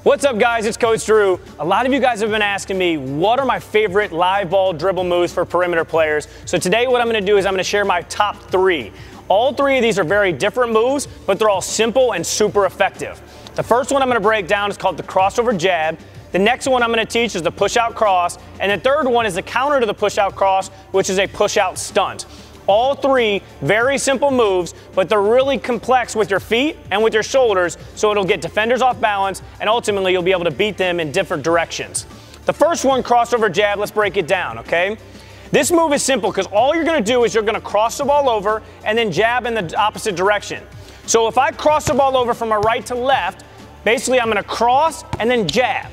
What's up, guys? It's Coach Drew. A lot of you guys have been asking me, what are my favorite live ball dribble moves for perimeter players? So today what I'm going to do is I'm going to share my top 3. All 3 of these are very different moves, but they're all simple and super effective. The first one I'm going to break down is called the crossover jab. The next one I'm going to teach is the push-out cross. And the third one is the counter to the push-out cross, which is a push-out stunt. All 3 very simple moves, but they're really complex with your feet and with your shoulders, so it'll get defenders off balance, and ultimately you'll be able to beat them in different directions. The first one, crossover jab, let's break it down, okay? This move is simple because all you're going to do is you're going to cross the ball over and then jab in the opposite direction. So if I cross the ball over from my right to left, basically I'm going to cross and then jab.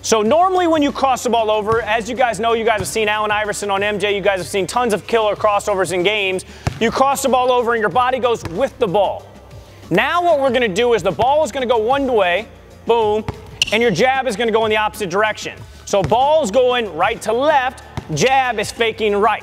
So normally when you cross the ball over, as you guys know, you guys have seen Allen Iverson on MJ, you guys have seen tons of killer crossovers in games. You cross the ball over and your body goes with the ball. Now what we're going to do is the ball is going to go one way, boom, and your jab is going to go in the opposite direction. So ball is going right to left, jab is faking right.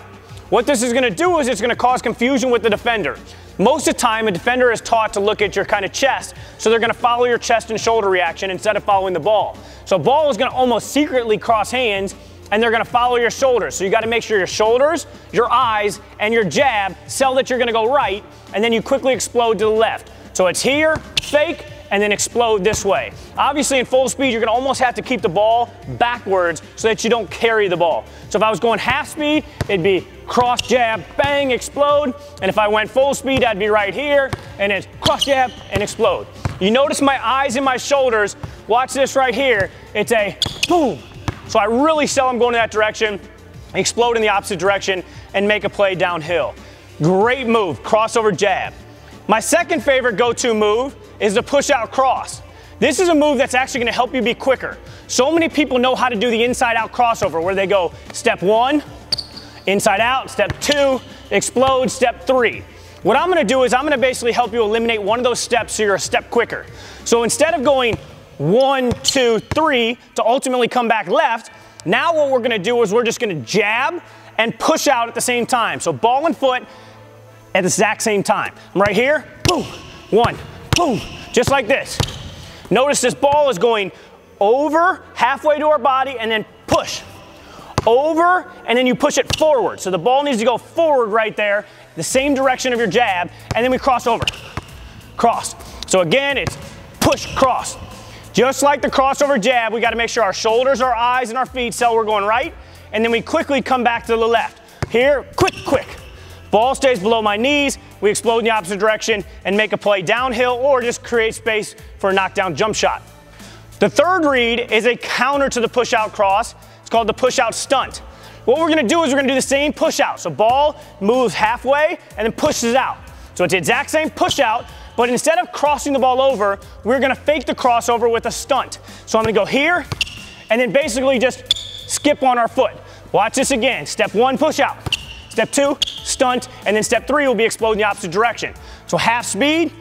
What this is going to do is it's going to cause confusion with the defender. Most of the time, a defender is taught to look at your kind of chest, so they're going to follow your chest and shoulder reaction instead of following the ball. So ball is going to almost secretly cross hands, and they're going to follow your shoulders. So you got to make sure your shoulders, your eyes, and your jab sell that you're going to go right, and then you quickly explode to the left. So it's here, fake, and then explode this way. Obviously, in full speed, you're going to almost have to keep the ball backwards so that you don't carry the ball. So if I was going half speed, it'd be cross jab, bang, explode. And if I went full speed, I'd be right here, and it's cross jab and explode. You notice my eyes and my shoulders. Watch this right here. It's a boom. So I really sell them going in that direction, explode in the opposite direction, and make a play downhill. Great move, crossover jab. My second favorite go-to move is the push-out cross. This is a move that's actually going to help you be quicker. So many people know how to do the inside-out crossover, where they go step 1, inside out, step 2, explode, step 3. What I'm going to do is I'm going to basically help you eliminate one of those steps so you're a step quicker. So instead of going 1, 2, 3 to ultimately come back left, now what we're going to do is we're just going to jab and push out at the same time. So ball and foot at the exact same time. I'm right here, boom, 1, boom, just like this. Notice this ball is going over halfway to our body and then push. Over, and then you push it forward. So the ball needs to go forward right there, the same direction of your jab, and then we cross over. Cross. So again, it's push, cross. Just like the crossover jab, we got to make sure our shoulders, our eyes, and our feet tell we're going right, and then we quickly come back to the left. Here, quick, quick. Ball stays below my knees, we explode in the opposite direction and make a play downhill or just create space for a knockdown jump shot. The third read is a counter to the push-out cross. It's called the push-out stunt. What we're going to do is we're going to do the same push-out. So ball moves halfway and then pushes out. So it's the exact same push-out, but instead of crossing the ball over, we're going to fake the crossover with a stunt. So I'm going to go here and then basically just skip on our foot. Watch this again. Step 1, push-out. Step 2, stunt, and then step 3 will be explode in the opposite direction. So half speed,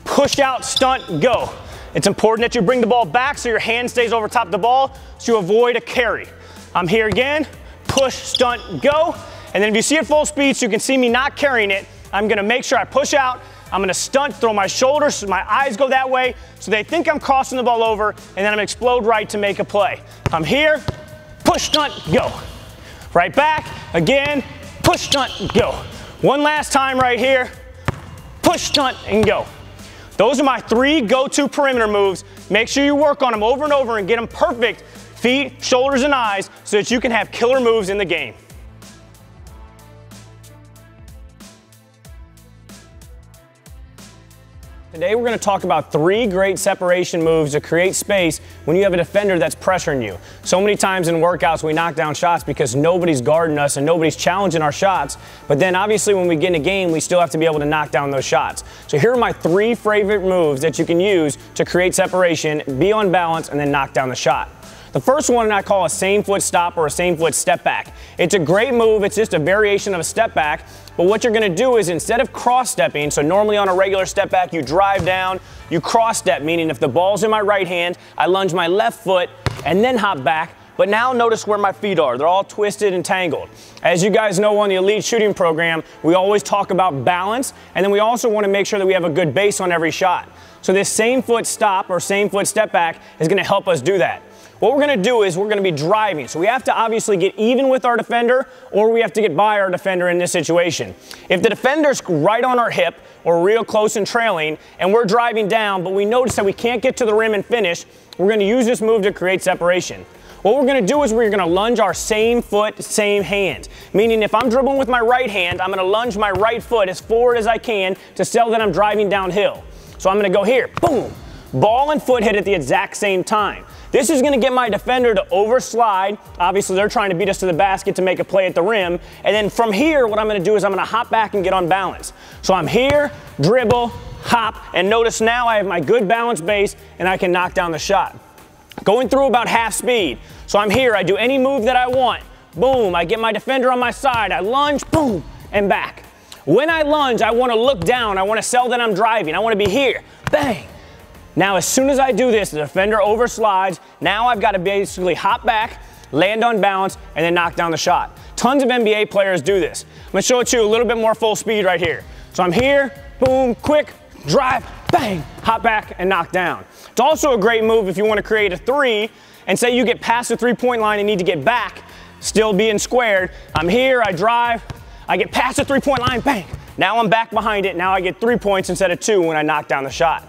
push out, stunt, go. It's important that you bring the ball back so your hand stays over top of the ball so you avoid a carry. I'm here again, push, stunt, go. And then if you see it full speed so you can see me not carrying it, I'm gonna make sure I push out, I'm gonna stunt, throw my shoulders so my eyes go that way so they think I'm crossing the ball over, and then I'm gonna explode right to make a play. I'm here, push, stunt, go. Right back, again, push, stunt, go. One last time right here, push, stunt, and go. Those are my 3 go-to perimeter moves. Make sure you work on them over and over and get them perfect, feet, shoulders, and eyes, so that you can have killer moves in the game. Today we're going to talk about 3 great separation moves to create space when you have a defender that's pressuring you. So many times in workouts we knock down shots because nobody's guarding us and nobody's challenging our shots, but then obviously when we get in a game we still have to be able to knock down those shots. So here are my 3 favorite moves that you can use to create separation, be on balance, and then knock down the shot. The first one I call a same foot stop or a same foot step back. It's a great move, it's just a variation of a step back, but what you're gonna do is instead of cross stepping, so normally on a regular step back you drive down, you cross step, meaning if the ball's in my right hand, I lunge my left foot and then hop back, but now notice where my feet are. They're all twisted and tangled. As you guys know on the Elite Shooting Program, we always talk about balance, and then we also wanna make sure that we have a good base on every shot. So this same foot stop or same foot step back is going to help us do that. What we're going to do is we're going to be driving. So we have to obviously get even with our defender, or we have to get by our defender in this situation. If the defender's right on our hip or real close and trailing, and we're driving down, but we notice that we can't get to the rim and finish, we're going to use this move to create separation. What we're going to do is we're going to lunge our same foot, same hand. Meaning if I'm dribbling with my right hand, I'm going to lunge my right foot as forward as I can to sell that I'm driving downhill. So I'm going to go here, boom. Ball and foot hit at the exact same time. This is going to get my defender to overslide. Obviously, they're trying to beat us to the basket to make a play at the rim. And then from here, what I'm going to do is I'm going to hop back and get on balance. So I'm here, dribble, hop, and notice now I have my good balance base and I can knock down the shot. Going through about half speed. So I'm here, I do any move that I want. Boom, I get my defender on my side, I lunge, boom, and back. When I lunge, I want to look down, I want to sell that I'm driving, I want to be here, bang. Now, as soon as I do this, the defender overslides. Now I've got to basically hop back, land on balance, and then knock down the shot. Tons of NBA players do this. I'm going to show it to you a little bit more full speed right here. So I'm here, boom, quick, drive, bang, hop back, and knock down. It's also a great move if you want to create a three, and say you get past the three-point line and need to get back, still being squared. I'm here, I drive, I get past the three-point line, bang. Now I'm back behind it. Now I get 3 points instead of 2 when I knock down the shot.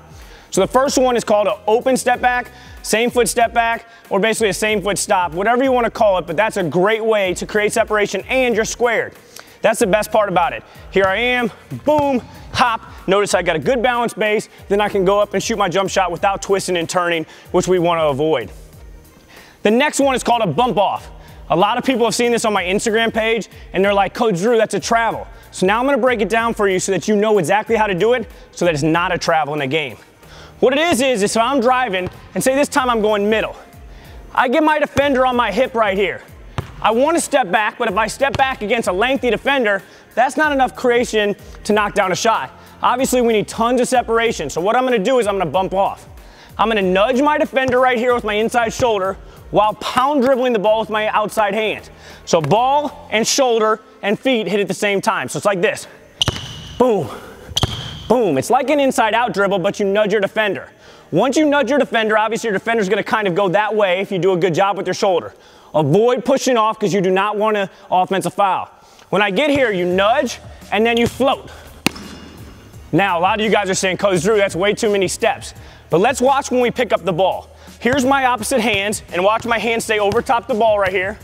So the first one is called an open step back, same foot step back, or basically a same foot stop, whatever you want to call it, but that's a great way to create separation and you're squared. That's the best part about it. Here I am, boom, hop. Notice I got a good balance base, then I can go up and shoot my jump shot without twisting and turning, which we want to avoid. The next one is called a bump off. A lot of people have seen this on my Instagram page and they're like, Coach Drew, that's a travel. So now I'm going to break it down for you so that you know exactly how to do it so that it's not a travel in the game. What it is if I'm driving, and say this time I'm going middle. I get my defender on my hip right here. I want to step back, but if I step back against a lengthy defender, that's not enough creation to knock down a shot. Obviously, we need tons of separation. So what I'm going to do is I'm going to bump off. I'm going to nudge my defender right here with my inside shoulder while pound dribbling the ball with my outside hand. So ball and shoulder and feet hit at the same time. So it's like this. Boom. Boom. It's like an inside-out dribble, but you nudge your defender. Once you nudge your defender, obviously your defender's going to kind of go that way if you do a good job with your shoulder. Avoid pushing off because you do not want an offensive foul. When I get here, you nudge, and then you float. Now, a lot of you guys are saying, Coach Drew, that's way too many steps. But let's watch when we pick up the ball. Here's my opposite hands, and watch my hands stay over top the ball right here.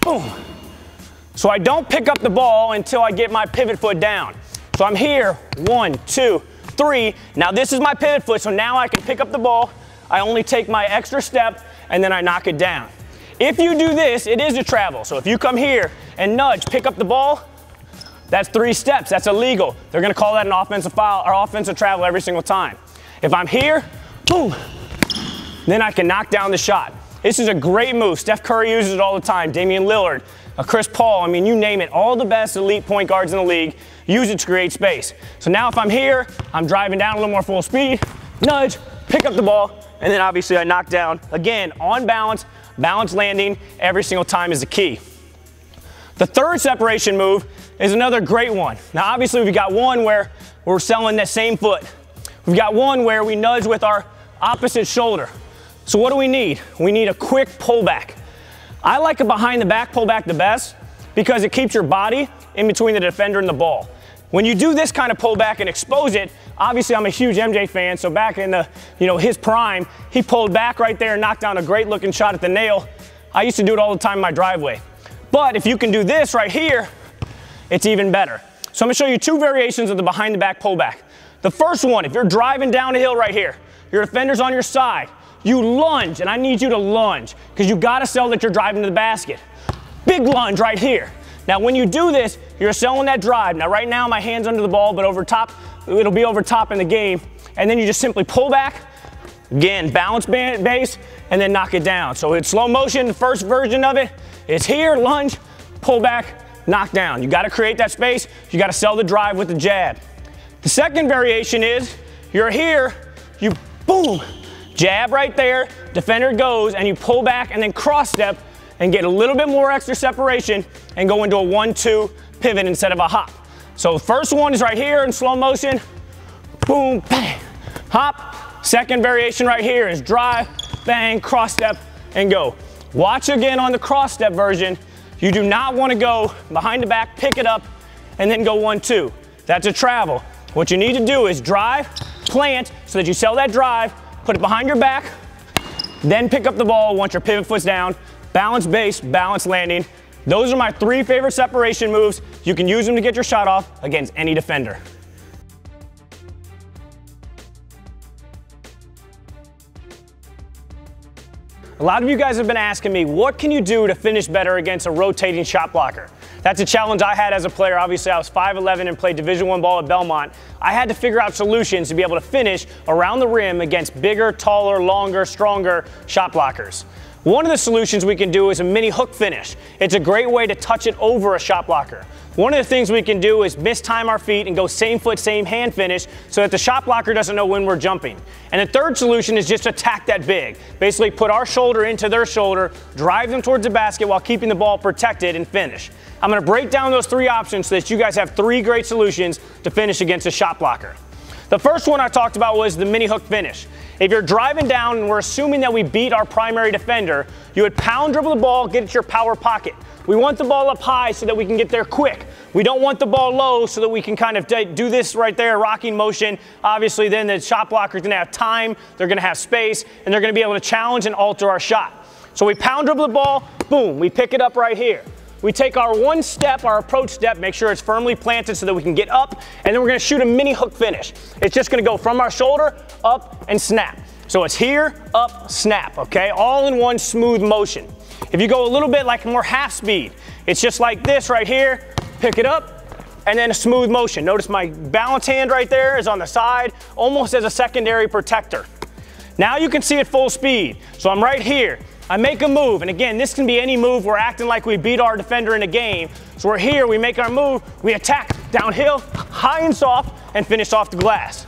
Boom. So I don't pick up the ball until I get my pivot foot down. So I'm here, 1, 2, 3. Now this is my pivot foot, so now I can pick up the ball. I only take my extra step, and then I knock it down. If you do this, it is a travel. So if you come here and nudge, pick up the ball, that's 3 steps. That's illegal. They're going to call that an offensive foul or offensive travel every single time. If I'm here, boom, then I can knock down the shot. This is a great move. Steph Curry uses it all the time. Damian Lillard, Chris Paul, I mean, you name it. All the best elite point guards in the league use it to create space. So now if I'm here, I'm driving down a little more full speed, nudge, pick up the ball, and then obviously I knock down. Again, on balance, balance landing every single time is the key. The third separation move is another great one. Now obviously we've got one where we're selling that same foot. We've got one where we nudge with our opposite shoulder. So what do we need? We need a quick pullback. I like a behind the back pullback the best because it keeps your body in between the defender and the ball. When you do this kind of pullback and expose it, obviously I'm a huge MJ fan, so back in the, his prime, he pulled back right there and knocked down a great looking shot at the nail. I used to do it all the time in my driveway. But if you can do this right here, it's even better. So I'm gonna show you 2 variations of the behind the back pullback. The first one, if you're driving down a hill right here, your defender's on your side, you lunge, and I need you to lunge because you gotta sell that you're driving to the basket. Big lunge right here. Now when you do this, you're selling that drive. Now right now my hand's under the ball, but over top, it'll be over top in the game. And then you just simply pull back, again, balance base, and then knock it down. So in slow motion, the first version of it is here, lunge, pull back, knock down. You gotta create that space. You gotta sell the drive with the jab. The second variation is, you're here, you boom, jab right there, defender goes, and you pull back and then cross step and get a little bit more extra separation and go into a 1-2 pivot instead of a hop. So first one is right here in slow motion, boom, bang, hop. Second variation right here is drive, bang, cross step, and go. Watch again on the cross step version. You do not want to go behind the back, pick it up, and then go 1-2. That's a travel. What you need to do is drive, plant, so that you sell that drive, put it behind your back, then pick up the ball once your pivot foot's down, balance base, balance landing. Those are my 3 favorite separation moves. You can use them to get your shot off against any defender. A lot of you guys have been asking me, what can you do to finish better against a rotating shot blocker? That's a challenge I had as a player. Obviously, I was 5'11" and played Division I ball at Belmont. I had to figure out solutions to be able to finish around the rim against bigger, taller, longer, stronger shot blockers. One of the solutions we can do is a mini hook finish. It's a great way to touch it over a shot blocker. One of the things we can do is mistime our feet and go same foot, same hand finish so that the shot blocker doesn't know when we're jumping. And the third solution is just attack that big. Basically put our shoulder into their shoulder, drive them towards the basket while keeping the ball protected and finish. I'm going to break down those 3 options so that you guys have 3 great solutions to finish against a shot blocker. The first one I talked about was the mini hook finish. If you're driving down and we're assuming that we beat our primary defender, you would pound dribble the ball, get it to your power pocket. We want the ball up high so that we can get there quick. We don't want the ball low so that we can kind of do this right there, rocking motion. Obviously then the shot blocker is going to have time, they're going to have space, and they're going to be able to challenge and alter our shot. So we pound dribble the ball, boom, we pick it up right here. We take our 1 step, our approach step, make sure it's firmly planted so that we can get up, and then we're going to shoot a mini hook finish. It's just going to go from our shoulder, up, and snap. So it's here, up, snap, okay? All in one smooth motion. If you go a little bit like more half speed, it's just like this right here, pick it up, and then a smooth motion. Notice my balance hand right there is on the side, almost as a secondary protector. Now you can see it full speed. So I'm right here. I make a move, and again, this can be any move. We're acting like we beat our defender in a game. So we're here, we make our move, we attack downhill, high and soft, and finish off the glass.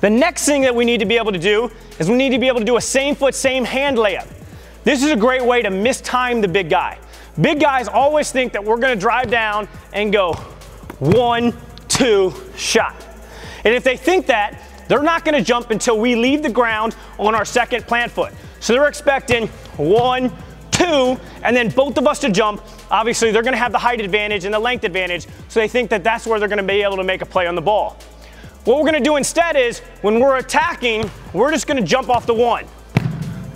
The next thing that we need to be able to do is we need to be able to do a same foot, same hand layup. This is a great way to mistime the big guy. Big guys always think that we're gonna drive down and go 1, 2, shot. And if they think that, they're not gonna jump until we leave the ground on our second plant foot. So they're expecting 1, 2, and then both of us to jump. Obviously, they're gonna have the height advantage and the length advantage, so they think that that's where they're gonna be able to make a play on the ball. What we're gonna do instead is, when we're attacking, we're just gonna jump off the 1,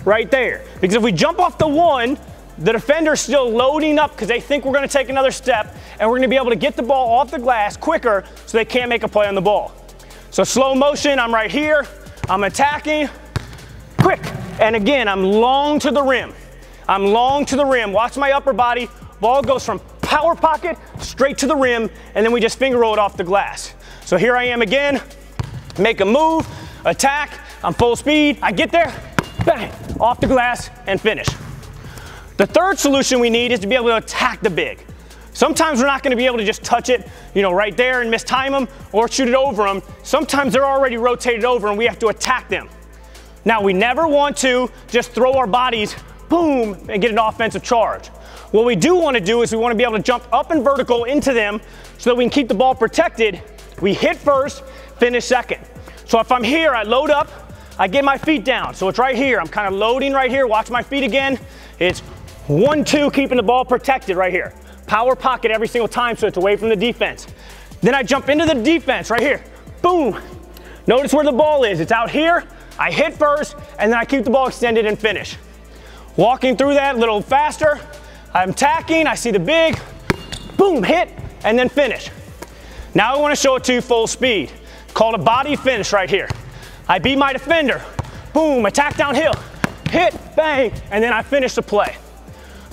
right there. Because if we jump off the 1, the defender's still loading up because they think we're gonna take another step, and we're gonna be able to get the ball off the glass quicker so they can't make a play on the ball. So slow motion, I'm right here, I'm attacking, quick. And again, I'm long to the rim. I'm long to the rim. Watch my upper body. Ball goes from power pocket straight to the rim, and then we just finger roll it off the glass. So here I am again, make a move, attack, I'm full speed, I get there, bang, off the glass, and finish. The third solution we need is to be able to attack the big. Sometimes we're not going to be able to just touch it, right there and mistime them or shoot it over them. Sometimes they're already rotated over and we have to attack them. Now, we never want to just throw our bodies, boom, and get an offensive charge. What we do want to do is we want to be able to jump up and vertical into them so that we can keep the ball protected. We hit first, finish second. So if I'm here, I load up, I get my feet down. So it's right here. I'm kind of loading right here. Watch my feet again. It's 1, 2, keeping the ball protected right here. Power pocket every single time so it's away from the defense. Then I jump into the defense right here. Boom. Notice where the ball is. It's out here. I hit first, and then I keep the ball extended and finish. Walking through that a little faster. I'm attacking. I see the big. Boom, hit, and then finish. Now I want to show it to you full speed. Called a body finish right here. I beat my defender. Boom, attack downhill. Hit, bang, and then I finish the play.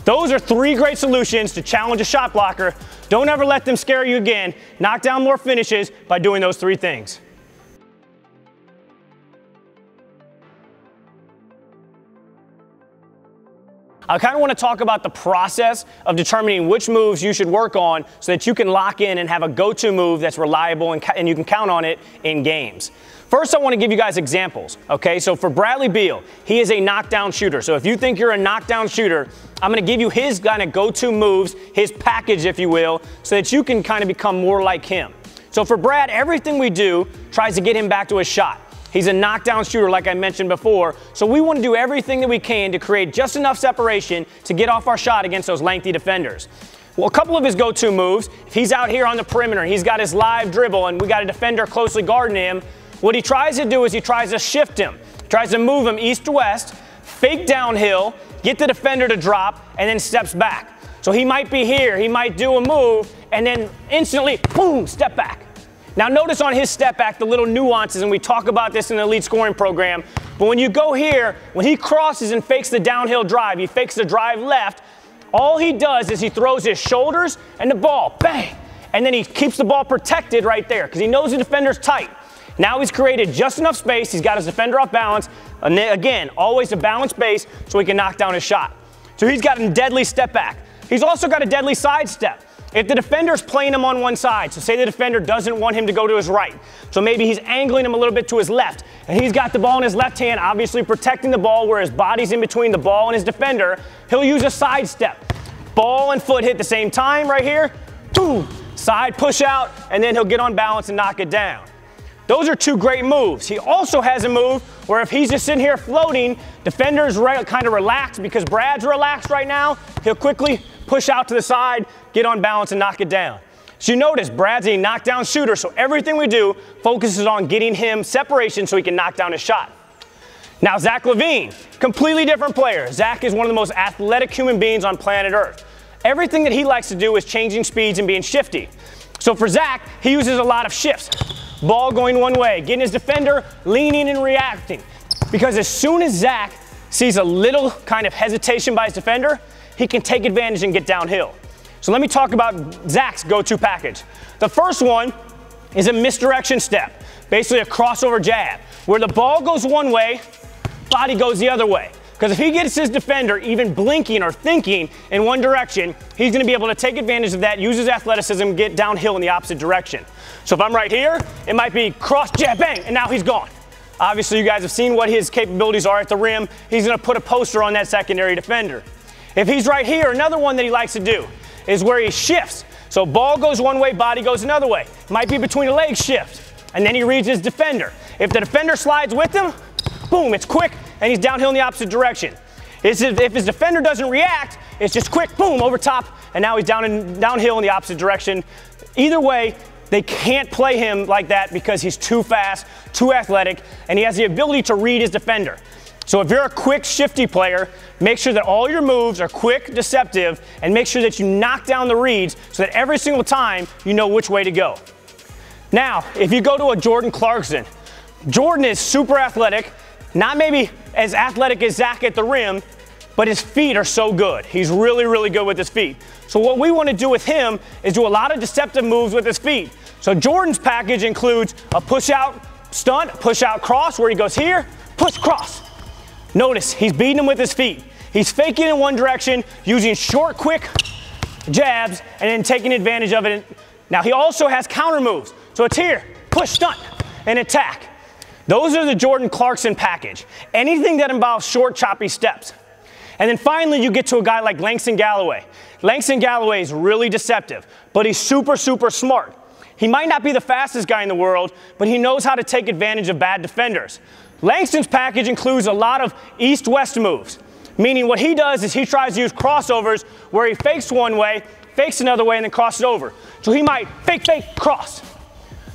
Those are 3 great solutions to challenge a shot blocker. Don't ever let them scare you again. Knock down more finishes by doing those 3 things. I kind of want to talk about the process of determining which moves you should work on so that you can lock in and have a go-to move that's reliable and you can count on it in games. First, I want to give you guys examples, okay? So for Bradley Beal, he is a knockdown shooter. So if you think you're a knockdown shooter, I'm going to give you his kind of go-to moves, his package, if you will, so that you can kind of become more like him. So for Brad, everything we do tries to get him back to his shot. He's a knockdown shooter like I mentioned before, so we want to do everything that we can to create just enough separation to get off our shot against those lengthy defenders. Well, a couple of his go-to moves, if he's out here on the perimeter, he's got his live dribble and we got a defender closely guarding him, what he tries to do is he tries to shift him, tries to move him east to west, fake downhill, get the defender to drop, and then steps back. So he might be here, he might do a move, and then instantly, boom, step back. Now notice on his step back the little nuances, and we talk about this in the elite scoring program, but when you go here, when he crosses and fakes the downhill drive, he fakes the drive left, all he does is he throws his shoulders and the ball, bang, and then he keeps the ball protected right there because he knows the defender's tight. Now he's created just enough space, he's got his defender off balance, and then again, always a balanced base so he can knock down his shot. So he's got a deadly step back. He's also got a deadly side step. If the defender's playing him on one side, so say the defender doesn't want him to go to his right, so maybe he's angling him a little bit to his left, and he's got the ball in his left hand, obviously protecting the ball where his body's in between the ball and his defender, he'll use a side step. Ball and foot hit the same time right here, boom, side push out, and then he'll get on balance and knock it down. Those are two great moves. He also has a move where if he's just sitting here floating, defender's kind of relaxed because Brad's relaxed right now, he'll quickly push out to the side, get on balance, and knock it down. So you notice Brad's a knockdown shooter, so everything we do focuses on getting him separation so he can knock down his shot. Now Zach LaVine, completely different player. Zach is one of the most athletic human beings on planet Earth. Everything that he likes to do is changing speeds and being shifty. So for Zach, he uses a lot of shifts. Ball going one way, getting his defender leaning and reacting. Because as soon as Zach sees a little kind of hesitation by his defender, he can take advantage and get downhill. So let me talk about Zach's go-to package. The first one is a misdirection step, basically a crossover jab, where the ball goes one way, body goes the other way. Because if he gets his defender even blinking or thinking in one direction, he's going to be able to take advantage of that, use his athleticism, get downhill in the opposite direction. So if I'm right here, it might be cross, jab, bang, and now he's gone. Obviously, you guys have seen what his capabilities are at the rim. He's going to put a poster on that secondary defender. If he's right here, another one that he likes to do is where he shifts. So ball goes one way, body goes another way. Might be between a leg shift, and then he reads his defender. If the defender slides with him, boom, it's quick, and he's downhill in the opposite direction. If his defender doesn't react, it's just quick, boom, over top, and now he's downhill in the opposite direction. Either way, they can't play him like that because he's too fast, too athletic, and he has the ability to read his defender. So if you're a quick, shifty player, make sure that all your moves are quick, deceptive, and make sure that you knock down the reads so that every single time you know which way to go. Now, if you go to a Jordan Clarkson, Jordan is super athletic, not maybe as athletic as Zach at the rim, but his feet are so good. He's really, really good with his feet. So what we want to do with him is do a lot of deceptive moves with his feet. So Jordan's package includes a push-out stunt, push-out cross, where he goes here, push, cross. Notice, he's beating him with his feet. He's faking in one direction, using short, quick jabs, and then taking advantage of it. Now, he also has counter moves. So it's here, push, stunt, and attack. Those are the Jordan Clarkson package. Anything that involves short, choppy steps. And then finally, you get to a guy like Langston Galloway. Langston Galloway is really deceptive, but he's super, super smart. He might not be the fastest guy in the world, but he knows how to take advantage of bad defenders. Langston's package includes a lot of east-west moves, meaning what he does is he tries to use crossovers where he fakes one way, fakes another way, and then crosses over. So he might fake, fake, cross.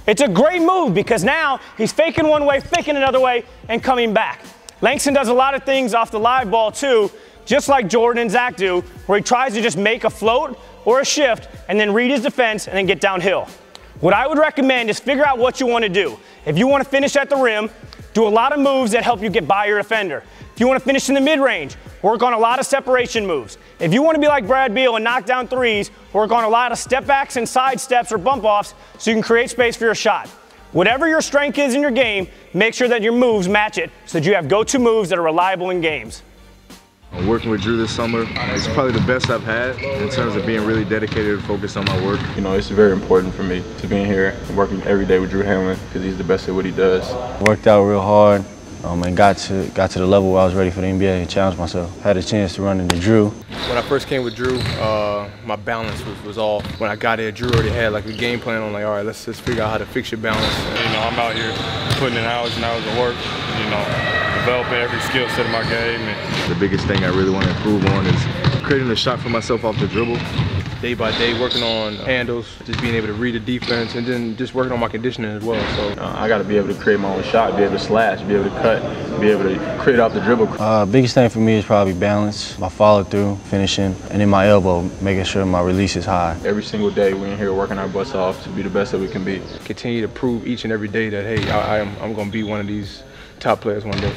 It's a great move because now he's faking one way, faking another way, and coming back. Langston does a lot of things off the live ball too, just like Jordan and Zach do, where he tries to just make a float or a shift and then read his defense and then get downhill. What I would recommend is figure out what you want to do. If you want to finish at the rim, do a lot of moves that help you get by your defender. If you want to finish in the mid-range, work on a lot of separation moves. If you want to be like Brad Beal and knock down threes, work on a lot of step backs and side steps or bump offs so you can create space for your shot. Whatever your strength is in your game, make sure that your moves match it so that you have go-to moves that are reliable in games. Working with Drew this summer is probably the best I've had in terms of being really dedicated and focused on my work. You know, it's very important for me to be in here and working every day with Drew Hanlen because he's the best at what he does. Worked out real hard, and got to the level where I was ready for the NBA and challenged myself. Had a chance to run into Drew. When I first came with Drew, my balance was off. When I got there, Drew already had like a game plan. I'm like, all right, let's figure out how to fix your balance. You know, I'm out here putting in hours and hours of work, you know, developing every skill set of my game. And the biggest thing I really want to improve on is creating a shot for myself off the dribble. Day by day, working on handles, just being able to read the defense, and then just working on my conditioning as well. So I got to be able to create my own shot, be able to slash, be able to cut, be able to create off the dribble. Biggest thing for me is probably balance, my follow through, finishing, and then my elbow, making sure my release is high. Every single day we're in here working our butts off to be the best that we can be. Continue to prove each and every day that, hey, I'm going to be one of these top players one day.